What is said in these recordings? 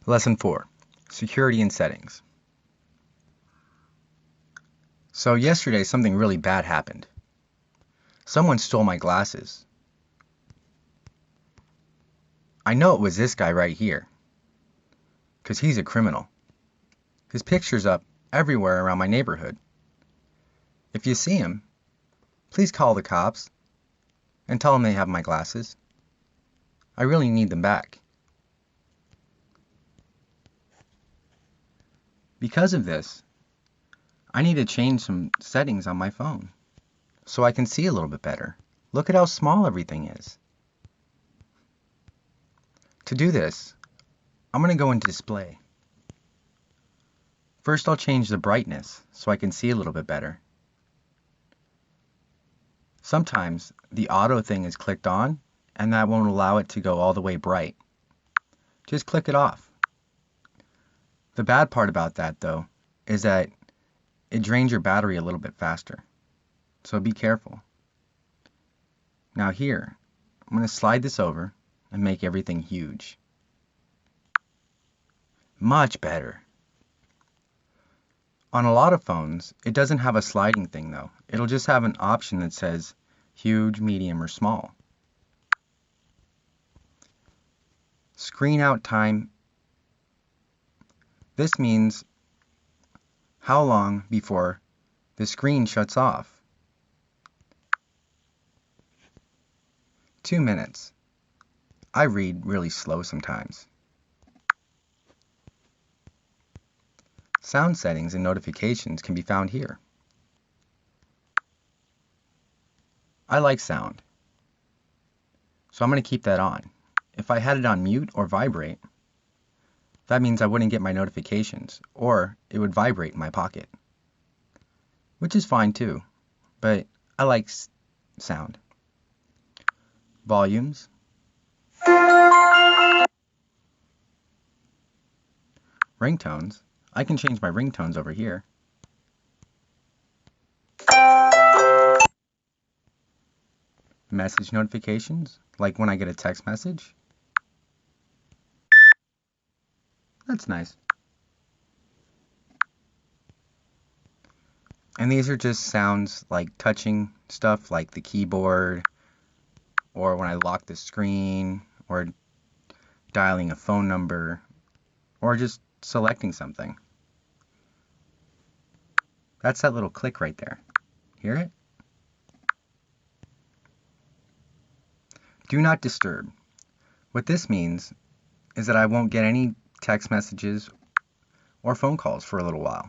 Lesson 4, Security and Settings. So yesterday something really bad happened. Someone stole my glasses. I know it was this guy right here, because he's a criminal. His picture's up everywhere around my neighborhood. If you see him, please call the cops and tell them they have my glasses. I really need them back. Because of this, I need to change some settings on my phone so I can see a little bit better. Look at how small everything is. To do this, I'm going to go into Display. First, I'll change the brightness so I can see a little bit better. Sometimes the auto thing is clicked on and that won't allow it to go all the way bright. Just click it off. The bad part about that, though, is that it drains your battery a little bit faster. So be careful. Now here, I'm going to slide this over and make everything huge. Much better. On a lot of phones, it doesn't have a sliding thing though. It'll just have an option that says huge, medium, or small. Screen out time. This means how long before the screen shuts off. 2 minutes. I read really slow sometimes. Sound settings and notifications can be found here. I like sound, so I'm going to keep that on. If I had it on mute or vibrate, that means I wouldn't get my notifications, or it would vibrate in my pocket. Which is fine too, but I like sound. Volumes. Ringtones. I can change my ringtones over here. Message notifications, like when I get a text message. That's nice. And these are just sounds like touching stuff like the keyboard, or when I lock the screen, or dialing a phone number, or just selecting something. That's that little click right there. Hear it? Do not disturb. What this means is that I won't get any text messages or phone calls for a little while.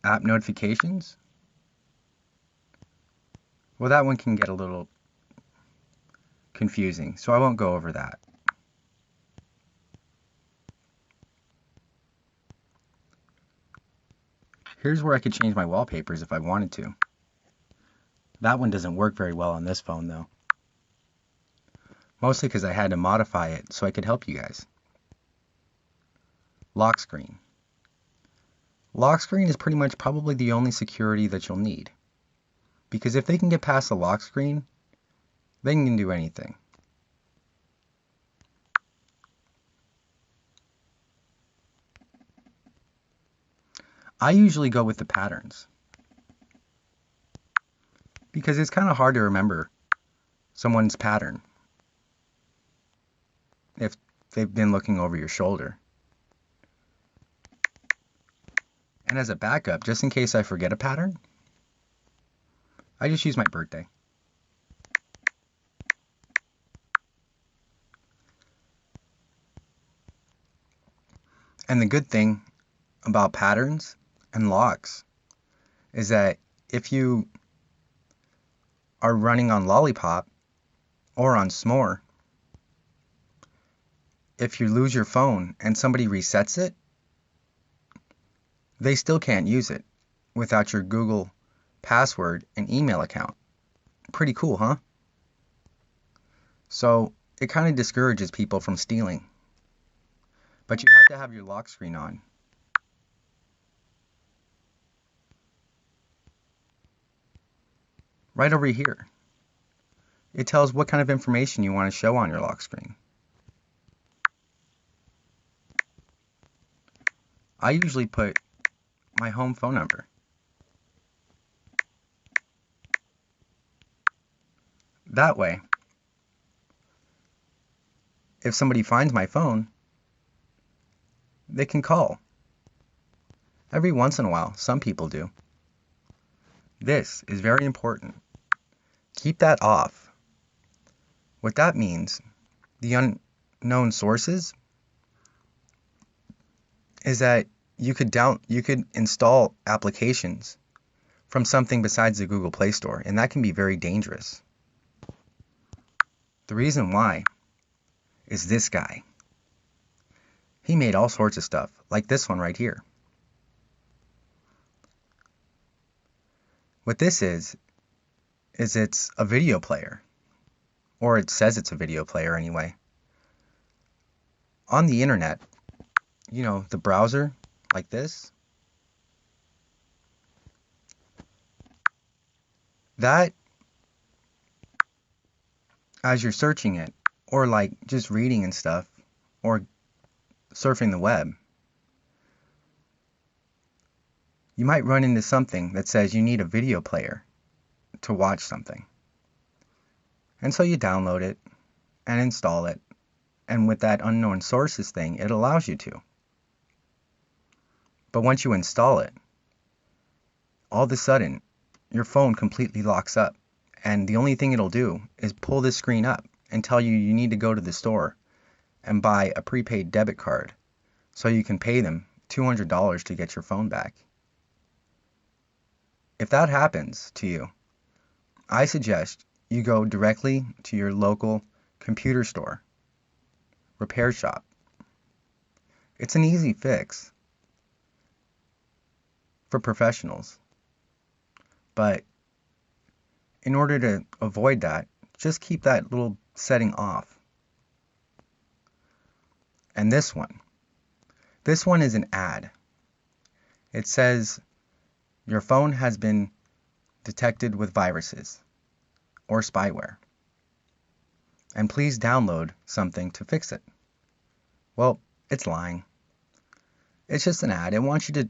App notifications. Well, that one can get a little confusing, so I won't go over that. Here's where I could change my wallpapers if I wanted to. That one doesn't work very well on this phone though. Mostly because I had to modify it so I could help you guys. Lock screen. Lock screen is pretty much probably the only security that you'll need. Because if they can get past the lock screen, they can do anything. I usually go with the patterns. Because it's kind of hard to remember someone's pattern if they've been looking over your shoulder. And as a backup, just in case I forget a pattern, I just use my birthday. And the good thing about patterns and locks is that if you are running on Lollipop or on S'more, if you lose your phone and somebody resets it, they still can't use it without your Google password and email account. Pretty cool, huh? So it kind of discourages people from stealing. But you have to have your lock screen on. Right over here, it tells what kind of information you want to show on your lock screen. I usually put my home phone number. That way, if somebody finds my phone, they can call. Every once in a while, some people do. This is very important. Keep that off. What that means, the unknown sources, is that you could install applications from something besides the Google Play Store, and that can be very dangerous. The reason why is this guy. He made all sorts of stuff, like this one right here. What this is it's a video player, or it says it's a video player anyway. On the internet, the browser, like this, that, as you're searching it, or like just reading and stuff, or surfing the web, you might run into something that says you need a video player to watch something. And so you download it and install it. And with that unknown sources thing, it allows you to. But once you install it, all of a sudden, your phone completely locks up. And the only thing it'll do is pull this screen up and tell you need to go to the store and buy a prepaid debit card so you can pay them $200 to get your phone back. If that happens to you, I suggest you go directly to your local computer store, repair shop. It's an easy fix for professionals. But in order to avoid that, just keep that little setting off. And this one is an ad. It says your phone has been detected with viruses or spyware, and please download something to fix it. Well, it's lying. It's just an ad. It wants you to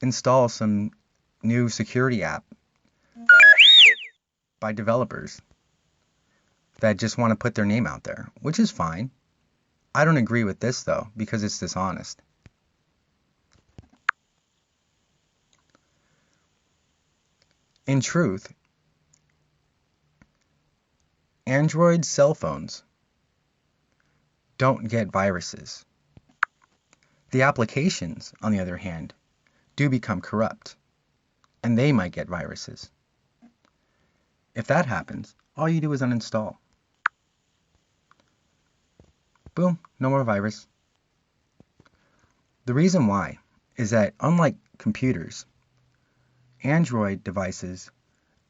install some new security app by developers that just want to put their name out there, which is fine. I don't agree with this though, because it's dishonest. In truth, Android cell phones don't get viruses. The applications, on the other hand, do become corrupt, and they might get viruses. If that happens, all you do is uninstall. Boom, no more virus. The reason why is that, unlike computers, Android devices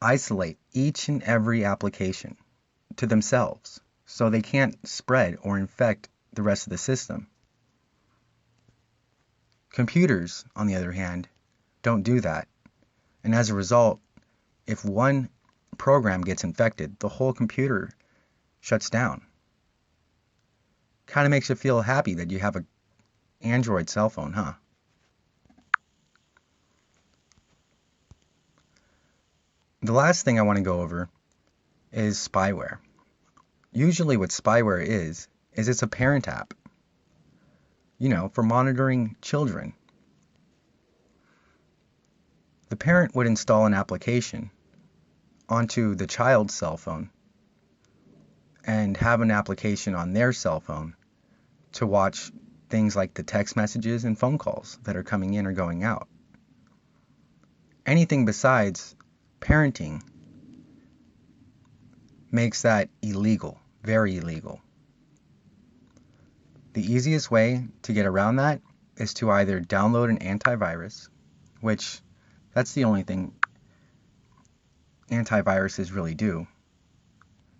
isolate each and every application to themselves, so they can't spread or infect the rest of the system. Computers, on the other hand, don't do that. And as a result, if one program gets infected, the whole computer shuts down. Kind of makes you feel happy that you have an Android cell phone, huh? The last thing I want to go over is spyware. Usually what spyware is it's a parent app, for monitoring children. The parent would install an application onto the child's cell phone and have an application on their cell phone to watch things like the text messages and phone calls that are coming in or going out. Anything besides parenting makes that illegal, very illegal. The easiest way to get around that is to either download an antivirus, which that's the only thing antiviruses really do.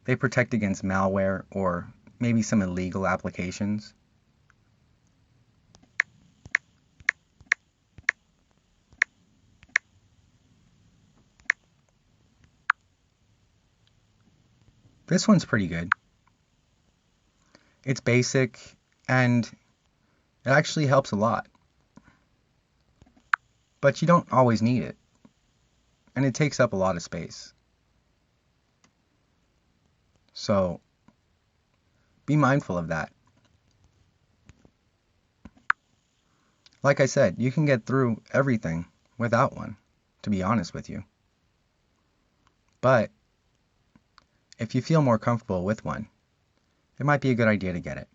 They protect against malware or maybe some illegal applications. This one's pretty good. It's basic and it actually helps a lot. but you don't always need it, and it takes up a lot of space. So be mindful of that. Like I said, you can get through everything without one, to be honest with you. But if you feel more comfortable with one, it might be a good idea to get it.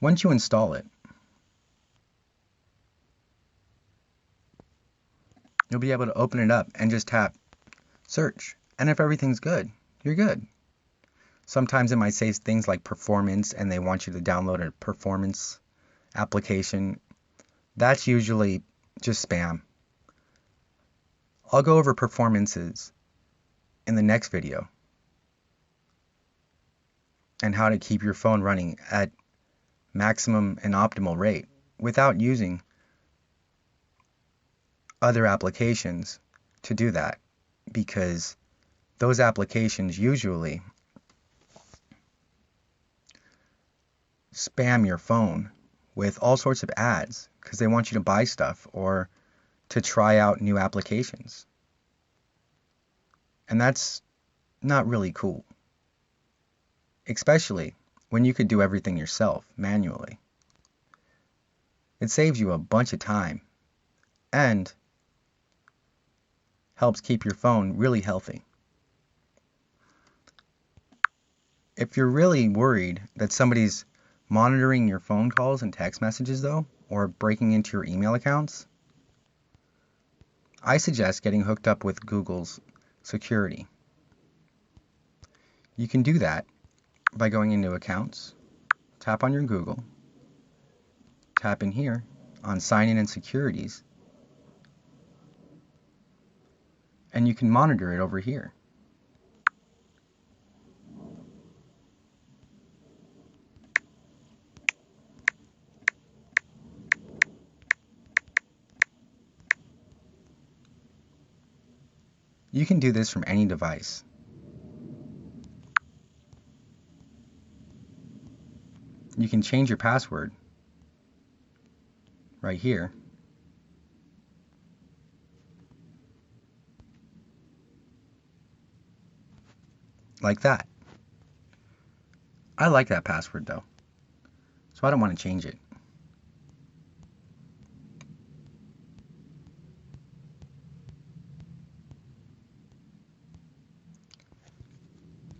Once you install it, you'll be able to open it up and just tap search. And if everything's good, you're good. Sometimes it might say things like performance and they want you to download a performance application. That's usually just spam. I'll go over performances in the next video and how to keep your phone running at maximum and optimal rate without using other applications to do that, because those applications usually spam your phone with all sorts of ads because they want you to buy stuff or to try out new applications. And that's not really cool, especially when you could do everything yourself manually. It saves you a bunch of time and helps keep your phone really healthy. If you're really worried that somebody's monitoring your phone calls and text messages though, or breaking into your email accounts, I suggest getting hooked up with Google's security. You can do that by going into Accounts, tap on your Google, tap in here on Sign In and Securities, and you can monitor it over here. You can do this from any device. You can change your password right here. Like that. I like that password though, so I don't want to change it.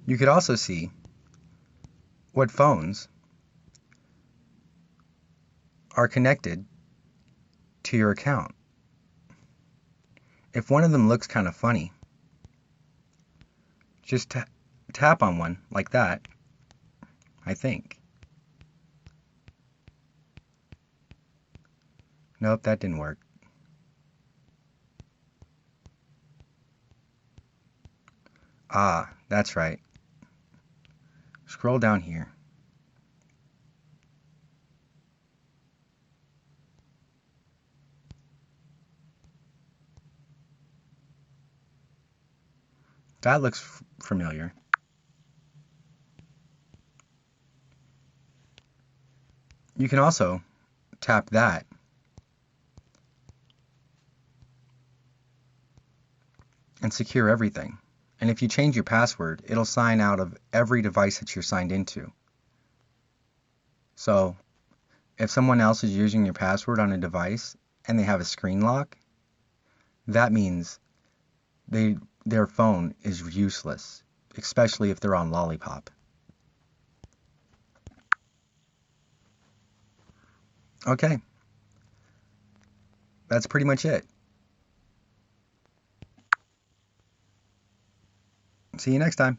You could also see what phones are connected to your account. If one of them looks kind of funny, just tap on one like that, I think. Nope, that didn't work. Ah, that's right. Scroll down here. That looks familiar. You can also tap that and secure everything. And if you change your password, it'll sign out of every device that you're signed into. So if someone else is using your password on a device and they have a screen lock, that means their phone is useless, especially if they're on Lollipop. Okay, that's pretty much it. See you next time.